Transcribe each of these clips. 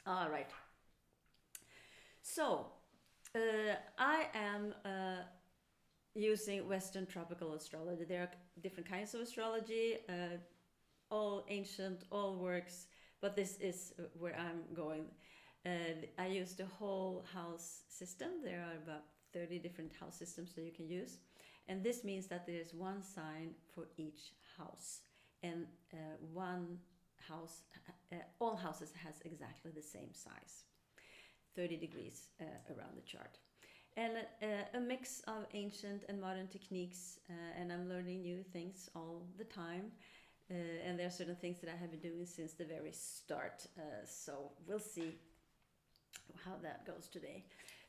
All right. So, I am using Western tropical astrology. There are different kinds of astrology, all ancient, all works, but this is where I'm going. I use the whole house system. There are about 30 different house systems that you can use. And this means that there is one sign for each house. And one house, all houses has exactly the same size, 30 degrees around the chart. And a mix of ancient and modern techniques, and I'm learning new things all the time. And there are certain things that I have been doing since the very start. So we'll see how that goes today.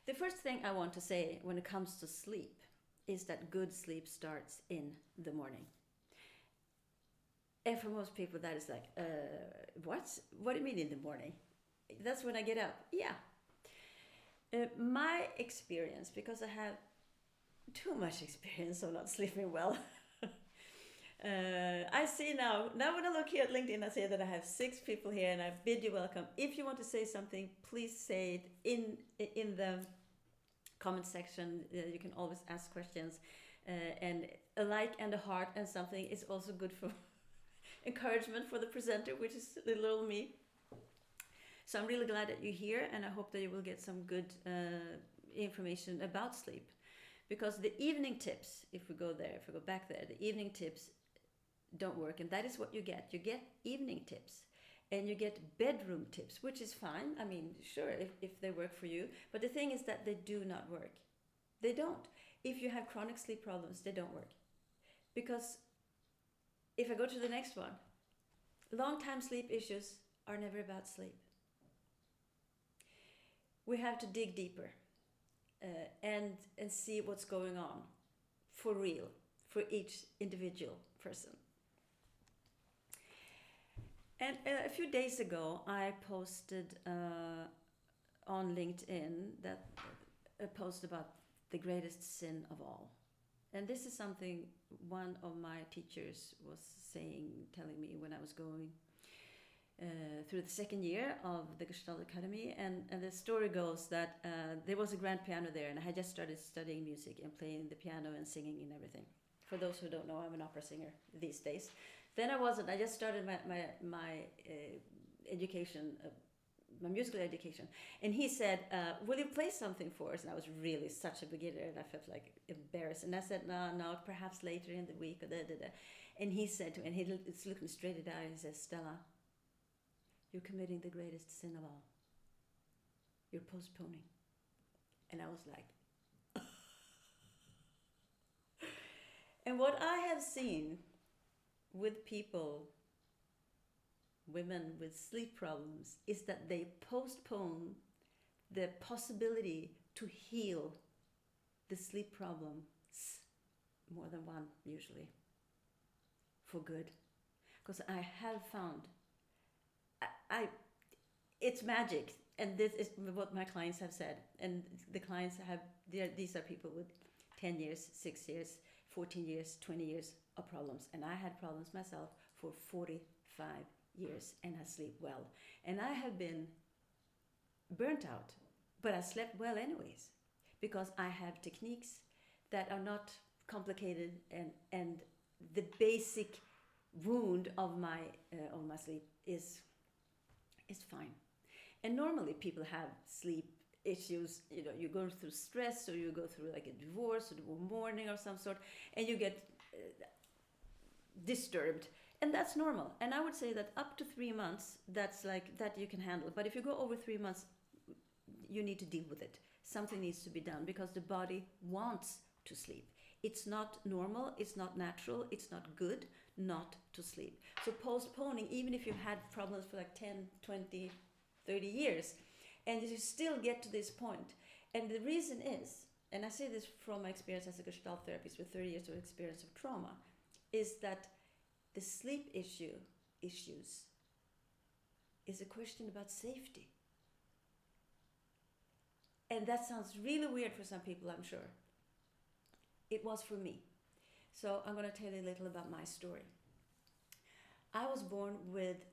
The first thing I want to say when it comes to sleep is that good sleep starts in the morning. And for most people, that is like, what? What do you mean in the morning? That's when I get up. Yeah. My experience, because I have too much experience of not sleeping well. I see now when I look here at LinkedIn, I see that I have 6 people here and I bid you welcome. If you want to say something, please say it in the comment section. You can always ask questions. And a like and a heart and something is also good for encouragement for the presenter, which is little old me. So I'm really glad that you're here, and I hope that you will get some good information about sleep. Because the evening tips, if we go back there, the evening tips don't work, and that is what you get. You get evening tips, and you get bedroom tips, which is fine. I mean, sure, if they work for you. But the thing is that they do not work. They don't. If you have chronic sleep problems, they don't work. Because if I go to the next one, long-time sleep issues are never about sleep. We have to dig deeper and see what's going on for real for each individual person. And a few days ago, I posted on LinkedIn that a post about the greatest sin of all. And this is something one of my teachers was telling me when I was going through the second year of the Gestalt Academy. And the story goes that there was a grand piano there, and I had just started studying music and playing the piano and singing and everything. For those who don't know, I'm an opera singer these days. Then I wasn't. I just started my education, my musical education. And he said, will you play something for us? And I was really such a beginner, and I felt like embarrassed. And I said, no, perhaps later in the week. And he said to me, and he's looking straight at me, and he says, Stella, you're committing the greatest sin of all. You're postponing. And I was like, and what I have seen with people, women with sleep problems, is that they postpone the possibility to heal the sleep problems, more than one usually, for good. Because I have found, it's magic, and this is what my clients have said. And the clients these are people with 10 years, 6 years, 14 years, 20 years of problems. And I had problems myself for 45 years, and I sleep well. And I have been burnt out, but I slept well anyways, because I have techniques that are not complicated, and the basic wound of my sleep is fine. And normally people have sleep issues, you go through stress, or you go through like a divorce or mourning or some sort, and you get disturbed, and that's normal. And I would say that up to 3 months, that's like that you can handle. But if you go over 3 months, you need to deal with it. Something needs to be done, because the body wants to sleep. It's not normal, it's not natural, it's not good not to sleep. So postponing, even if you've had problems for like 10, 20, 30 years, and you still get to this point. And the reason is, and I say this from my experience as a Gestalt therapist with 30 years of experience of trauma, is that the sleep issues is a question about safety. And that sounds really weird for some people, I'm sure. It was for me. So I'm going to tell you a little about my story. I was born with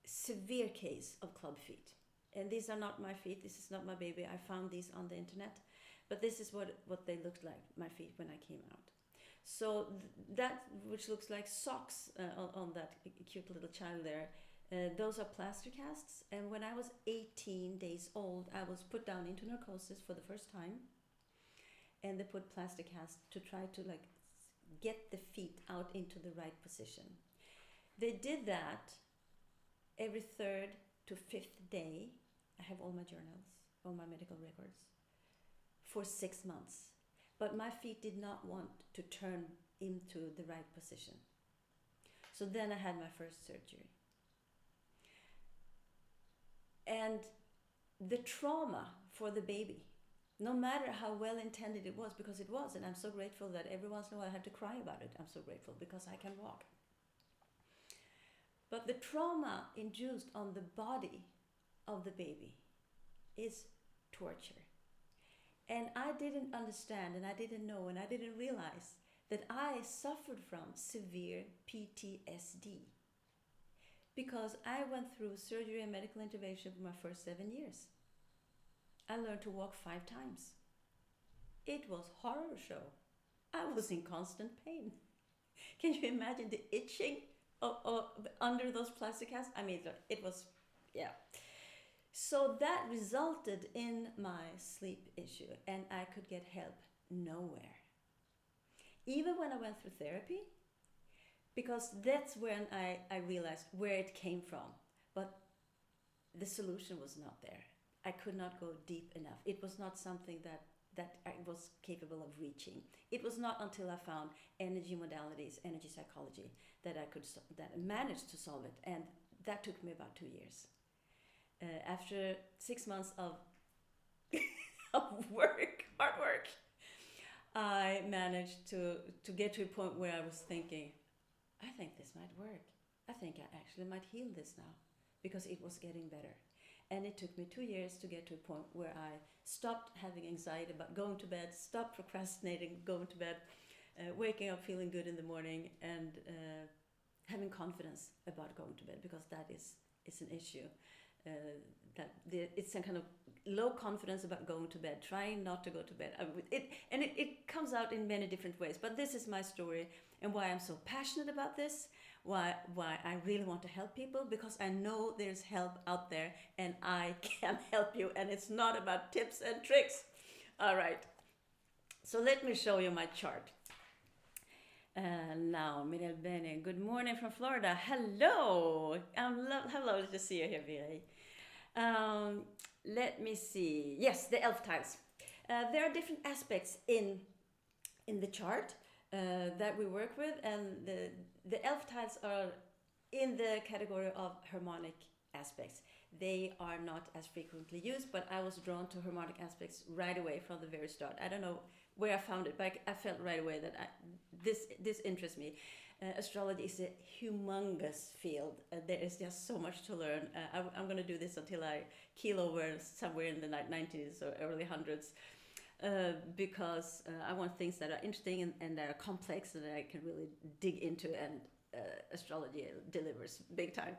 severe case of club feet. And these are not my feet. This is not my baby. I found these on the internet, but this is what they looked like, my feet, when I came out. So that which looks like socks on that cute little child there, those are plaster casts. And when I was 18 days old, I was put down into narcosis for the first time, and they put plaster casts to try to like get the feet out into the right position. They did that every third to fifth day. I have all my journals, all my medical records, for 6 months. But my feet did not want to turn into the right position. So then I had my first surgery. And the trauma for the baby, no matter how well intended it was, because it was, and I'm so grateful that every once in a while I have to cry about it. I'm so grateful because I can walk. But the trauma induced on the body of the baby is torture. And I didn't understand, and I didn't know, and I didn't realize that I suffered from severe PTSD because I went through surgery and medical intervention for my first 7 years. I learned to walk 5 times. It was a horror show. I was in constant pain. Can you imagine the itching under those plastic casts? I mean, it was, yeah. So that resulted in my sleep issue, and I could get help nowhere. Even when I went through therapy, because that's when I realized where it came from. But the solution was not there. I could not go deep enough. It was not something that I was capable of reaching. It was not until I found energy modalities, energy psychology, that I managed to solve it, and that took me about 2 years. After 6 months of hard work, I managed to get to a point where I was thinking, I think this might work. I think I actually might heal this now, because it was getting better. And it took me 2 years to get to a point where I stopped having anxiety about going to bed, stopped procrastinating going to bed, waking up feeling good in the morning, and having confidence about going to bed, because that is an issue. It's a kind of low confidence about going to bed, trying not to go to bed. It comes out in many different ways, but this is my story, and why I'm so passionate about this, why I really want to help people, because I know there's help out there, and I can help you, and it's not about tips and tricks. All right, so let me show you my chart. Now, Mirel Bene, good morning from Florida. Hello, hello to see you here, Viri. Let me see. Yes, the elf tiles. There are different aspects in the chart that we work with, and the elf tiles are in the category of harmonic aspects. They are not as frequently used, but I was drawn to harmonic aspects right away from the very start. I don't know where I found it, but I felt right away that this interests me. Astrology is a humongous field. There is just so much to learn. I'm going to do this until I keel over somewhere in the 90s or early hundreds, because I want things that are interesting and that are complex and that I can really dig into, and astrology delivers big time.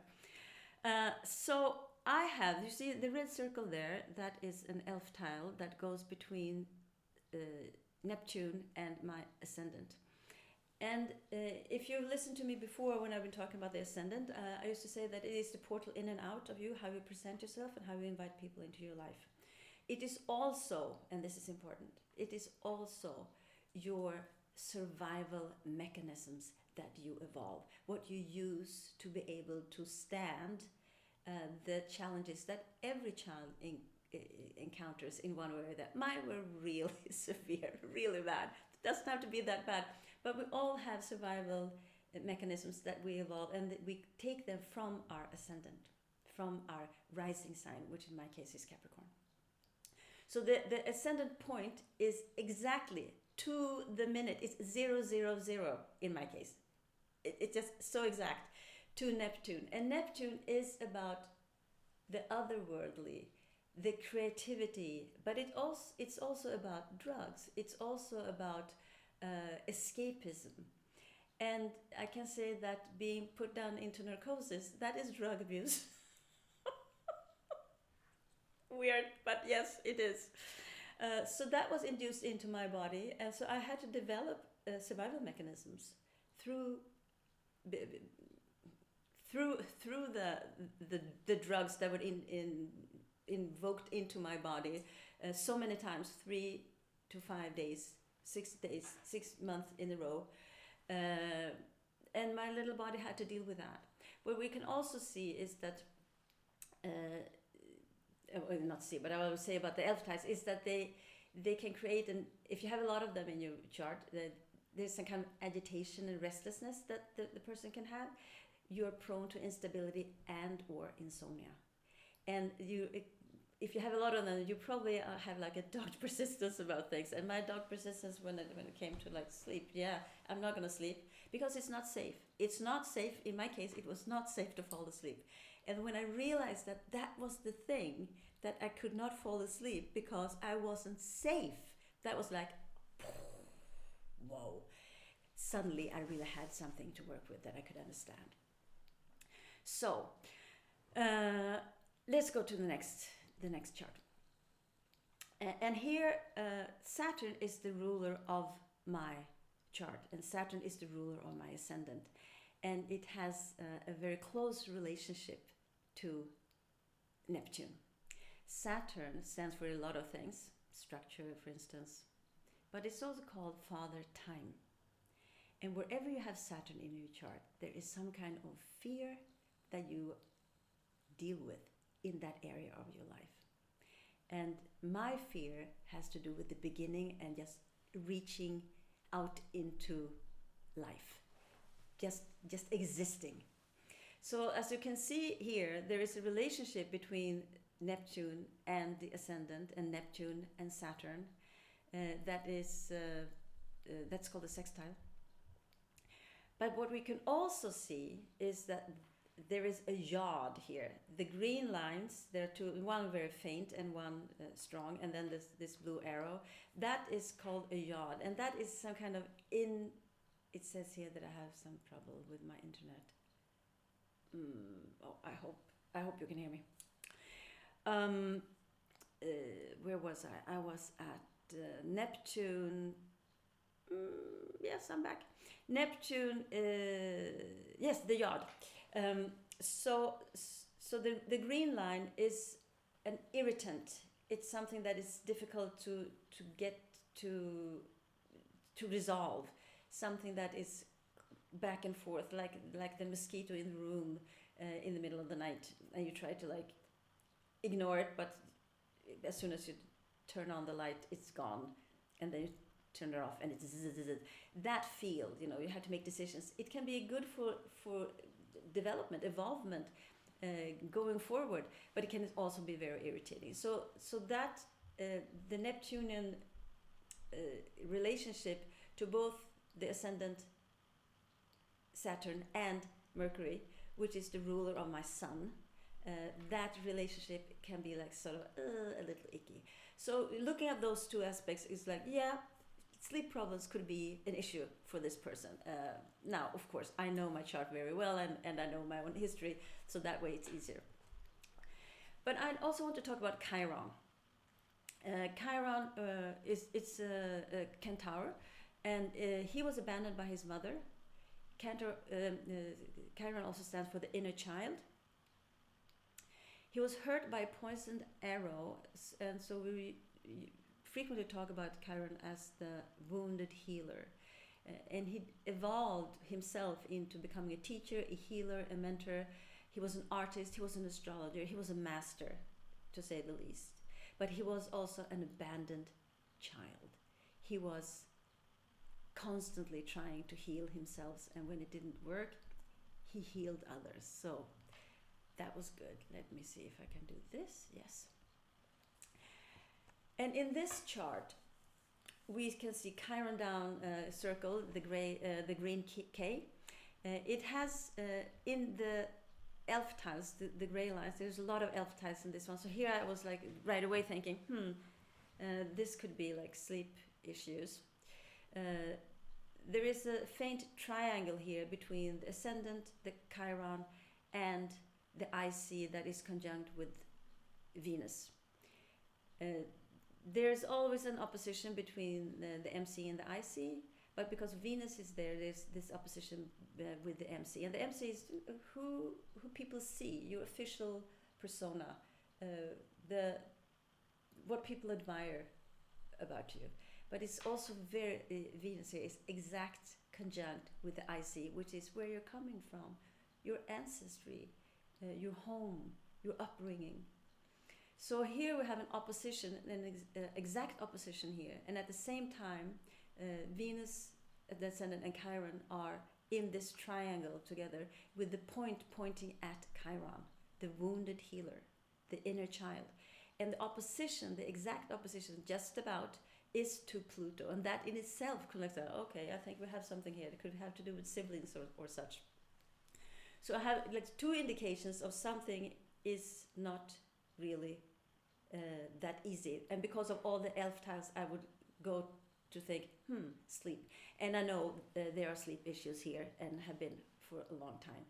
So I have, you see the red circle there, that is an elf tile that goes between Neptune and my ascendant. And if you've listened to me before when I've been talking about the ascendant, I used to say that it is the portal in and out of you, how you present yourself and how you invite people into your life. It is also, and this is important, it is also your survival mechanisms that you evolve, what you use to be able to stand the challenges that every child encounters in one way or that. Mine were really severe, really bad. It doesn't have to be that bad, but we all have survival mechanisms that we evolve, and that we take them from our ascendant, from our rising sign, which in my case is Capricorn. So the ascendant point is exactly to the minute. It's 000 in my case. It's just so exact to Neptune. And Neptune is about the otherworldly, the creativity, but it's also about drugs. It's also about escapism. And I can say that being put down into narcosis, that is drug abuse. Yes, it is. So that was induced into my body, and so I had to develop survival mechanisms through through the drugs that were invoked into my body so many times, 3 to 5 days, 6 days, 6 months in a row, and my little body had to deal with that. What we can also see is that. Not see, but I will say about the elf tiles is that they can create, and if you have a lot of them in your chart, there's some kind of agitation and restlessness that the person can have. You're prone to instability and or insomnia, and if you have a lot of them, you probably have like a dogged persistence about things. And my dogged persistence when it came to like sleep, yeah, I'm not gonna sleep because it's not safe. It's not safe. In my case, it was not safe to fall asleep. And when I realized that that was the thing, that I could not fall asleep because I wasn't safe, that was like, whoa. Suddenly I really had something to work with that I could understand. So let's go to the next chart. And here Saturn is the ruler of my chart, and Saturn is the ruler of my ascendant. And it has a very close relationship to Neptune. Saturn stands for a lot of things, structure, for instance, but it's also called Father Time. And wherever you have Saturn in your chart, there is some kind of fear that you deal with in that area of your life. And my fear has to do with the beginning and just reaching out into life, just existing. So as you can see here, there is a relationship between Neptune and the ascendant, and Neptune and Saturn. That's called a sextile. But what we can also see is that there is a yod here. The green lines, there are two, one very faint and one strong, and then this blue arrow. That is called a yod, and that is some kind of it says here that I have some trouble with my internet. I hope you can hear me. Where was I? I was at Neptune. Yes, I'm back. Neptune. Yes, the yod. So the green line is an irritant. It's something that is difficult to get to resolve. Something that is back and forth, like the mosquito in the room in the middle of the night, and you try to like ignore it, but as soon as you turn on the light, it's gone, and then you turn it off, and it's that field. You know, you have to make decisions. It can be good for development, evolvement, going forward, but it can also be very irritating. So that the Neptunian relationship to both the ascendant Saturn and Mercury, which is the ruler of my sun, that relationship can be like sort of a little icky. So looking at those two aspects is like, yeah, sleep problems could be an issue for this person. Now, of course, I know my chart very well, and I know my own history, so that way it's easier. But I also want to talk about Chiron. Chiron it's a Centaur, and he was abandoned by his mother. Chiron also stands for the inner child. He was hurt by a poisoned arrow, and so we frequently talk about Chiron as the wounded healer. And he evolved himself into becoming a teacher, a healer, a mentor. He was an artist, he was an astrologer, he was a master, to say the least. But he was also an abandoned child. He was constantly trying to heal himself, and when it didn't work, he healed others. So that was good. Let me see if I can do this. Yes. And in this chart, we can see Chiron down circle, the green K. It has in the elf tiles, the gray lines. There's a lot of elf tiles in this one. So here I was like right away thinking, this could be like sleep issues. There is a faint triangle here between the ascendant, the Chiron, and the IC that is conjunct with Venus. There's always an opposition between the MC and the IC, but because Venus is there, there's this opposition with the MC, and the MC is who people see, your official persona, the what people admire about you. But it's also very Venus here is exact conjunct with the IC, which is where you're coming from, your ancestry, your home, your upbringing. So here we have an opposition, an exact opposition here, and at the same time, Venus, the Ascendant, and Chiron are in this triangle together, with the point pointing at Chiron, the wounded healer, the inner child, and the opposition, the exact opposition, just about, is to Pluto, and that in itself connects. Okay, I think we have something here. It could have to do with siblings or such. So I have like two indications of something is not really that easy, and because of all the elf tiles, I would go to think, sleep. And I know there are sleep issues here and have been for a long time.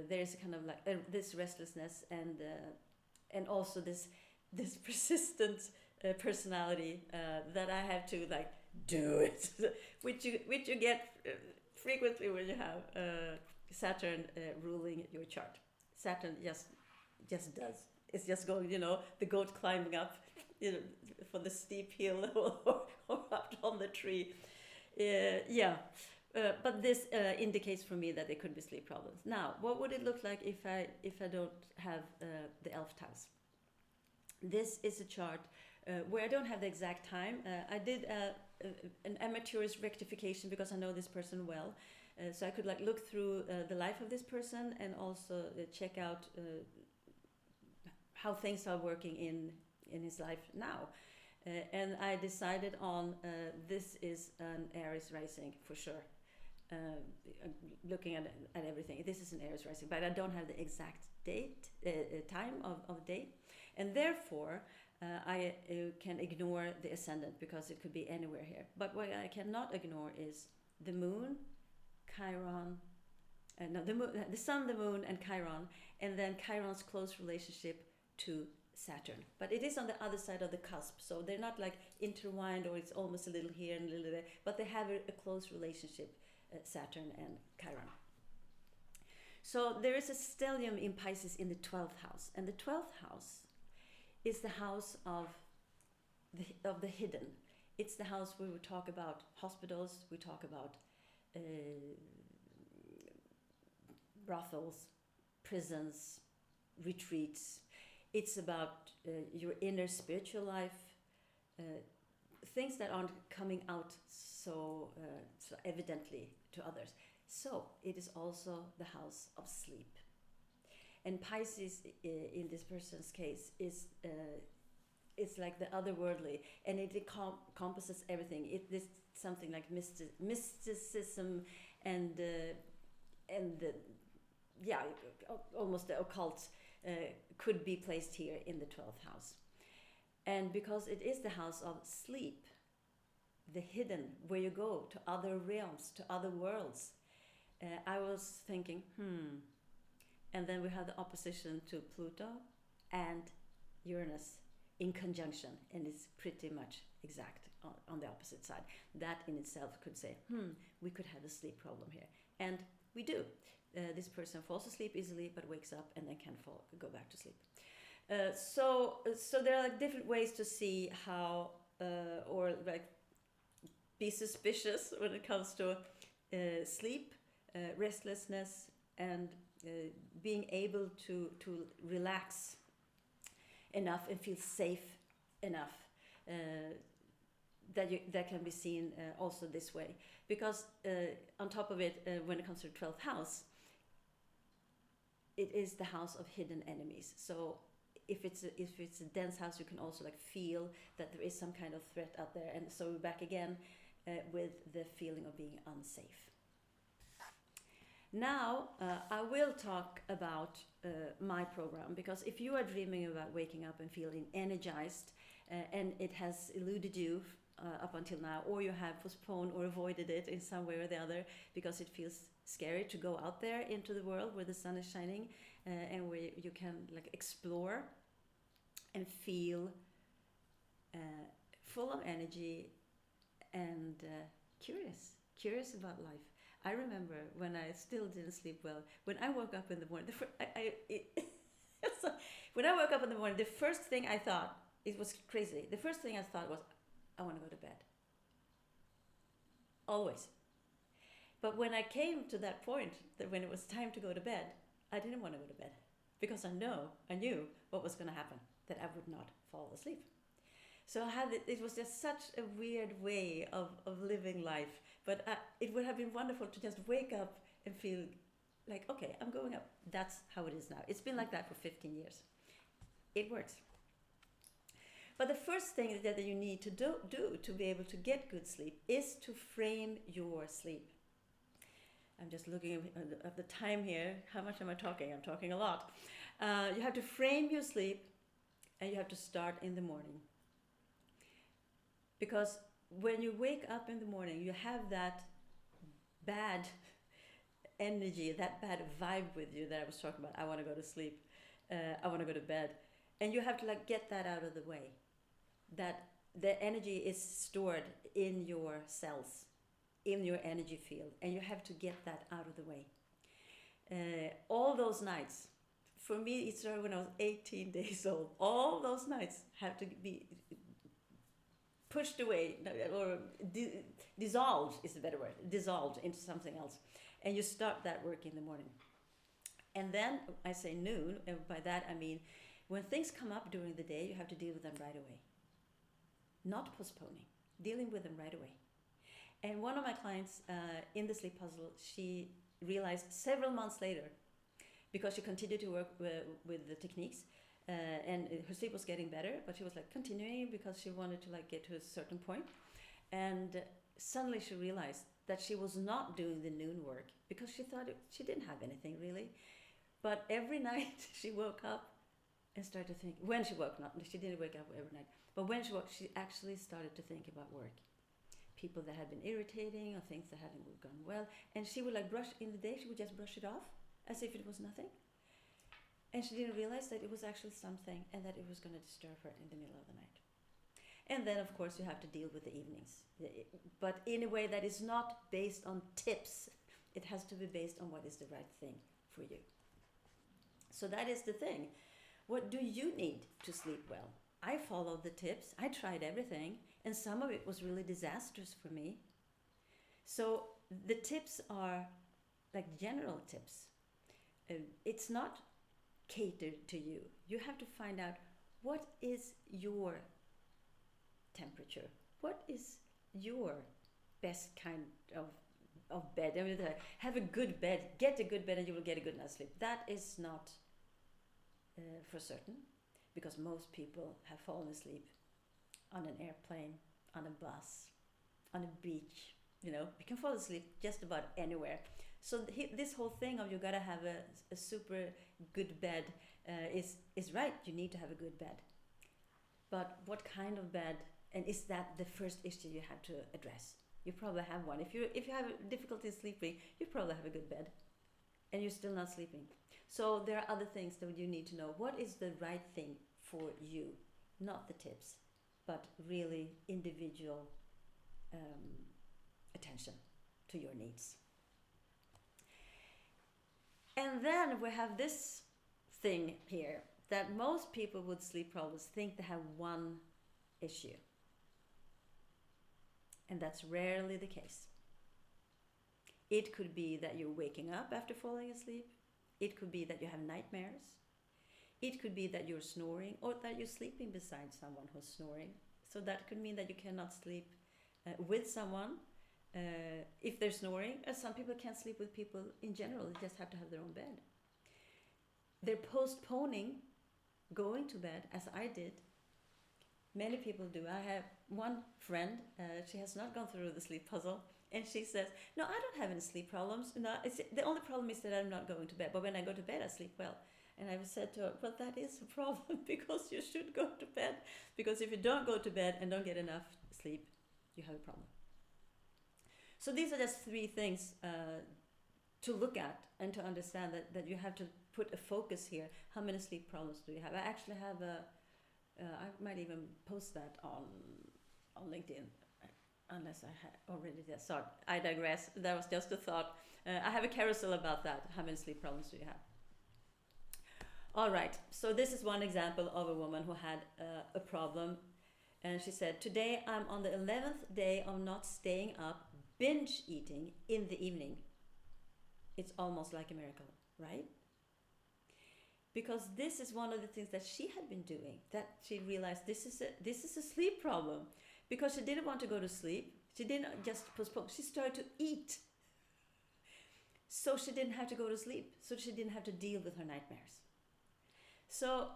There's kind of like this restlessness and also this persistent personality that I have to like do it, which you get frequently when you have Saturn ruling your chart. Saturn just does. It's just going, the goat climbing up, for the steep hill or up on the tree. But this indicates for me that there could be sleep problems. Now, what would it look like if I don't have the elf tiles? This is a chart where I don't have the exact time. I did an amateur's rectification because I know this person well. So I could like look through the life of this person and also check out how things are working in his life now. And I decided on this is an Aries rising for sure. Looking at everything, this is an Aries rising, but I don't have the exact date, time of date, and therefore I can ignore the ascendant because it could be anywhere here. But what I cannot ignore is the moon, Chiron, the sun, the moon, and Chiron, and then Chiron's close relationship to Saturn. But it is on the other side of the cusp, so they're not like intertwined or it's almost a little here and a little there, but they have a close relationship, Saturn and Chiron. So there is a stellium in Pisces in the 12th house, and the 12th house is the house of the hidden. It's the house where we talk about hospitals, we talk about brothels, prisons, retreats. It's about your inner spiritual life, things that aren't coming out so evidently to others. So it is also the house of sleep. And Pisces, in this person's case, is it's like the otherworldly, and it encompasses everything. It is something like mysticism and almost the occult could be placed here in the 12th house. And because it is the house of sleep, the hidden, where you go to other realms, to other worlds, I was thinking, and then we have the opposition to Pluto and Uranus in conjunction, and it's pretty much exact on the opposite side. That in itself could say, we could have a sleep problem here. And we do. This person falls asleep easily but wakes up and then can go back to sleep. So there are like different ways to see how or like be suspicious when it comes to sleep, restlessness, and being able to relax enough and feel safe enough. That can be seen also this way, because on top of it, when it comes to the 12th house, it is the house of hidden enemies. So if it's a dense house, you can also like feel that there is some kind of threat out there, and so we're back again with the feeling of being unsafe. Now I will talk about my program, because if you are dreaming about waking up and feeling energized, and it has eluded you up until now, or you have postponed or avoided it in some way or the other because it feels scary to go out there into the world where the sun is shining, and where you can like explore and feel full of energy, and curious about life. I remember when I still didn't sleep well. When I woke up in the morning, when I woke up in the morning, the first thing I thought, it was crazy. The first thing I thought was, I want to go to bed. Always. But when I came to that point, that when it was time to go to bed, I didn't want to go to bed because I knew what was going to happen, that I would not fall asleep. So it was just such a weird way of living life. But it would have been wonderful to just wake up and feel like, okay, I'm going up. That's how it is now. It's been like that for 15 years. It works. But the first thing that you need to do to be able to get good sleep is to frame your sleep. I'm just looking at the time here. How much am I talking? I'm talking a lot. You have to frame your sleep, and you have to start in the morning. Because when you wake up in the morning, you have that bad energy, that bad vibe with you that I was talking about. I want to go to sleep. I want to go to bed. And you have to get that out of the way. That the energy is stored in your cells, in your energy field, and you have to get that out of the way. All those nights, for me, it started when I was 18 days old. All those nights have to be pushed away, or dissolved is the better word, dissolved into something else. And you start that work in the morning. And then I say noon, and by that I mean when things come up during the day, you have to deal with them right away. Not postponing, dealing with them right away. And one of my clients in the sleep puzzle, she realized several months later, because she continued to work with the techniques, and her sleep was getting better, but she was continuing because she wanted to get to a certain point. And suddenly she realized that she was not doing the noon work because she thought she didn't have anything really. But every night she woke up and started to think, when she woke up, she didn't wake up every night, but when she woke, she actually started to think about work. People that had been irritating or things that hadn't gone well. And she would brush in the day, she would just brush it off as if it was nothing. And she didn't realize that it was actually something and that it was going to disturb her in the middle of the night. And then, of course, you have to deal with the evenings. But in a way that is not based on tips. It has to be based on what is the right thing for you. So that is the thing. What do you need to sleep well? I followed the tips. I tried everything. And some of it was really disastrous for me. So the tips are general tips. It's not catered to you. You have to find out what is your temperature. What is your best kind of bed? I mean, have a good bed. Get a good bed and you will get a good night's sleep. That is not for certain, because most people have fallen asleep on an airplane, on a bus, on a beach. You can fall asleep just about anywhere. So this whole thing of you gotta have a super good bed is right. You need to have a good bed. But what kind of bed, and is that the first issue you have to address? You probably have one. If you have difficulty sleeping, you probably have a good bed, and you're still not sleeping. So there are other things that you need to know. What is the right thing for you? Not the tips, but really individual attention to your needs. And then we have this thing here that most people with sleep problems think they have one issue. And that's rarely the case. It could be that you're waking up after falling asleep. It could be that you have nightmares. It could be that you're snoring, or that you're sleeping beside someone who's snoring. So that could mean that you cannot sleep with someone if they're snoring. Some people can't sleep with people in general. They just have to have their own bed. They're postponing going to bed, as I did. Many people do. I have one friend, she has not gone through the sleep puzzle, and she says, no, I don't have any sleep problems. No, the only problem is that I'm not going to bed, but when I go to bed, I sleep well. And I said to her, well, that is a problem, because you should go to bed. Because if you don't go to bed and don't get enough sleep, you have a problem. So these are just three things to look at and to understand that you have to put a focus here. How many sleep problems do you have? I actually have I might even post that on LinkedIn, unless I already did. Sorry, I digress. That was just a thought. I have a carousel about that. How many sleep problems do you have? All right. So this is one example of a woman who had a problem, and she said, "Today I'm on the 11th day of not staying up, binge eating in the evening. It's almost like a miracle, right?" Because this is one of the things that she had been doing, that she realized this is a sleep problem, because she didn't want to go to sleep. She didn't just postpone. She started to eat, so she didn't have to go to sleep. So she didn't have to deal with her nightmares. So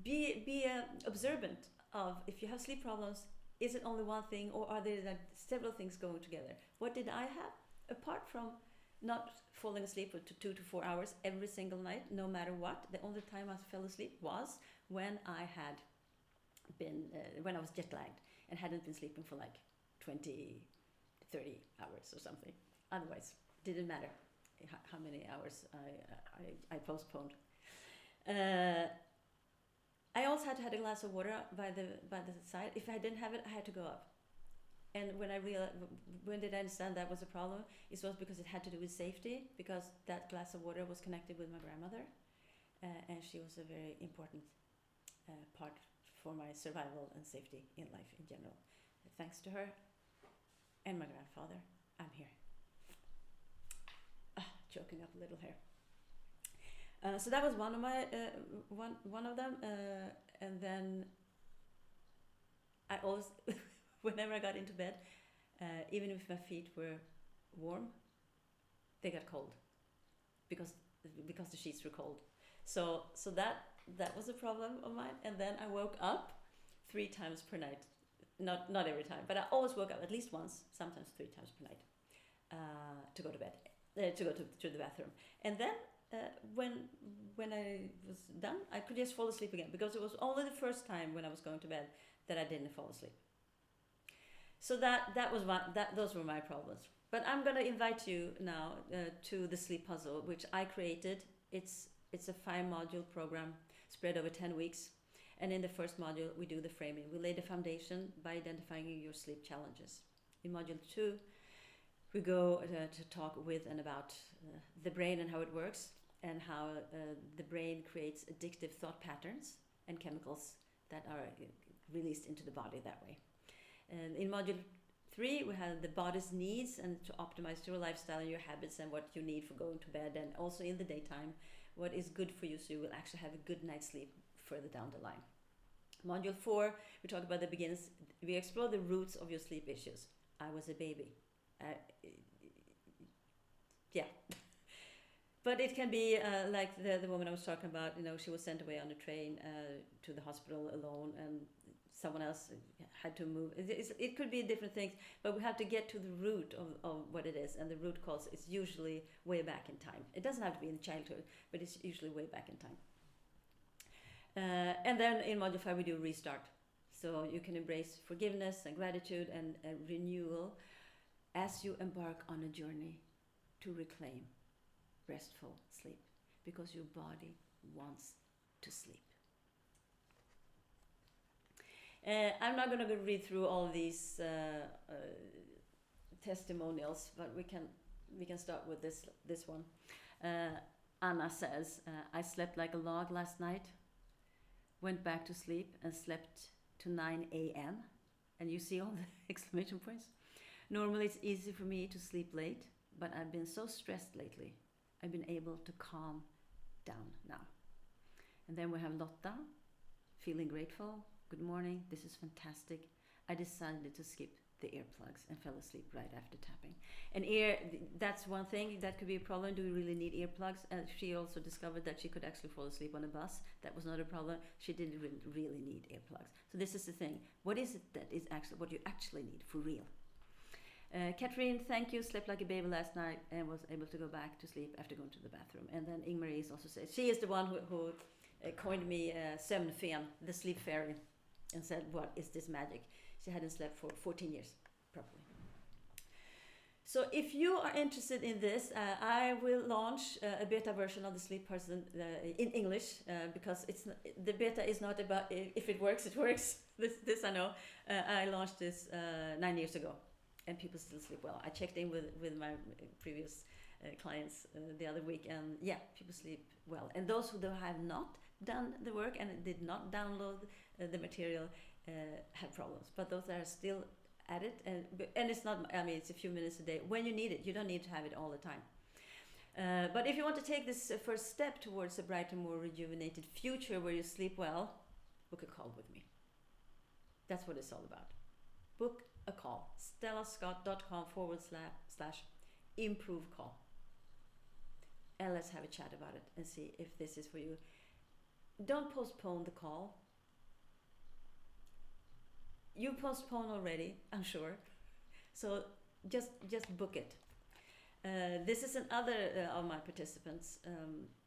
be observant of, if you have sleep problems, is it only one thing, or are there like several things going together? What did I have apart from not falling asleep for 2 to 4 hours every single night, no matter what? The only time I fell asleep was when I had been when I was jet lagged and hadn't been sleeping for like 20, 30 hours or something. Otherwise, didn't matter how many hours I postponed. I also had to have a glass of water by the side. If I didn't have it, I had to go up. And when did I understand that was a problem? It was because it had to do with safety, because that glass of water was connected with my grandmother, and she was a very important part for my survival and safety in life in general. Thanks to her and my grandfather, I'm here. Choking up a little here. So that was one of my one of them, and then I always, whenever I got into bed, even if my feet were warm, they got cold because the sheets were cold. So that was a problem of mine. And then I woke up 3 times per night. Not every time, but I always woke up at least once, sometimes 3 times per night, to go to bed, to go to the bathroom. And then when I was done, I could just fall asleep again, because it was only the first time when I was going to bed that I didn't fall asleep. So that was those were my problems. But I'm gonna invite you now to the sleep puzzle, which I created. It's a 5-module program spread over 10 weeks. And in the first module, we do the framing. We lay the foundation by identifying your sleep challenges. In module 2, we go to talk with and about the brain and how it works, and how the brain creates addictive thought patterns and chemicals that are released into the body that way. And in module 3, we have the body's needs, and to optimize your lifestyle and your habits and what you need for going to bed, and also in the daytime, what is good for you so you will actually have a good night's sleep further down the line. Module 4, we talk about the beginnings. We explore the roots of your sleep issues. I was a baby. Yeah. But it can be like the woman I was talking about, she was sent away on a train to the hospital alone, and someone else had to move. It could be different things, but we have to get to the root of what it is, and the root cause is usually way back in time. It doesn't have to be in childhood, but it's usually way back in time. And then in module 5 we do restart. So you can embrace forgiveness and gratitude and renewal as you embark on a journey to reclaim restful sleep, because your body wants to sleep. I'm not going to read through all these testimonials, but we can start with this one. Anna says, I slept like a log last night, went back to sleep and slept to 9 a.m. And you see all the exclamation points. Normally it's easy for me to sleep late, but I've been so stressed lately. I've been able to calm down now. And then we have Lotta, feeling grateful. Good morning, this is fantastic. I decided to skip the earplugs and fell asleep right after tapping. And that's one thing that could be a problem. Do we really need earplugs? She also discovered that she could actually fall asleep on a bus. That was not a problem. She didn't really need earplugs. So this is the thing. What is it that is actually what you actually need for real? Catherine, thank you. Slept like a baby last night and was able to go back to sleep after going to the bathroom. And then Ingmarie also says, she is the one who coined me sömnfen, the sleep fairy, and said, what is this magic? She hadn't slept for 14 years properly. So if you are interested in this, I will launch a beta version of the Sleep Person in English, because the beta is not about if it works, it works. This I know. I launched this 9 years ago, and people still sleep well. I checked in with my previous clients the other week, and yeah, people sleep well. And those who have not done the work and did not download the material have problems. But those that are still at it, and it's not, I mean, it's a few minutes a day when you need it. You don't need to have it all the time. But if you want to take this first step towards a brighter, more rejuvenated future where you sleep well, book a call with me. That's what it's all about. Book a call. stellascott.com/improve call. And let's have a chat about it and see if this is for you. Don't postpone the call. You postpone already, I'm sure. So just book it. This is another of my participants.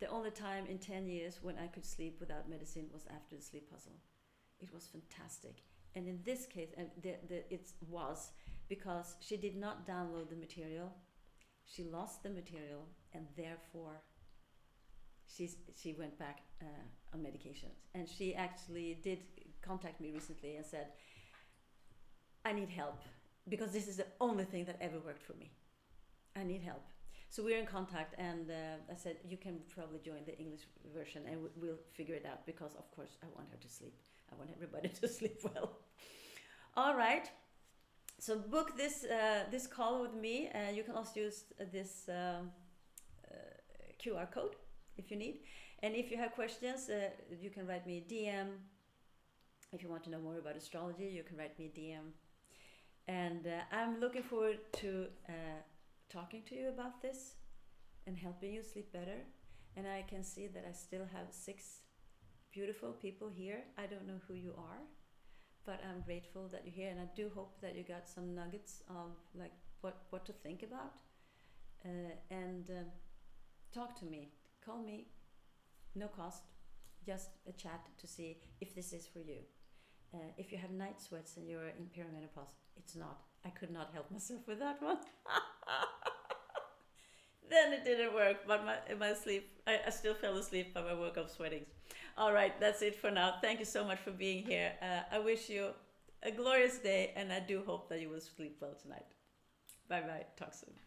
The only time in 10 years when I could sleep without medicine was after the sleep puzzle. It was fantastic. And in this case, it was because she did not download the material. She lost the material, and therefore she went back on medications. And she actually did contact me recently and said, I need help, because this is the only thing that ever worked for me. I need help. So we're in contact, and I said, you can probably join the English version, and we'll figure it out, because of course I want her to sleep. I want everybody to sleep well. All right. So book this call with me. You can also use this QR code if you need. And if you have questions, you can write me a DM. If you want to know more about astrology, you can write me a DM. And I'm looking forward to talking to you about this and helping you sleep better. And I can see that I still have 6 beautiful people here. I don't know who you are, but I'm grateful that you're here, and I do hope that you got some nuggets of like what to think about. And talk to me. Call me. No cost. Just a chat to see if this is for you. If you have night sweats and you're in perimenopause, it's not. I could not help myself with that one. Then it didn't work, but my sleep, I still fell asleep, but I woke up sweating. All right, that's it for now. Thank you so much for being here. I wish you a glorious day, and I do hope that you will sleep well tonight. Bye-bye. Talk soon.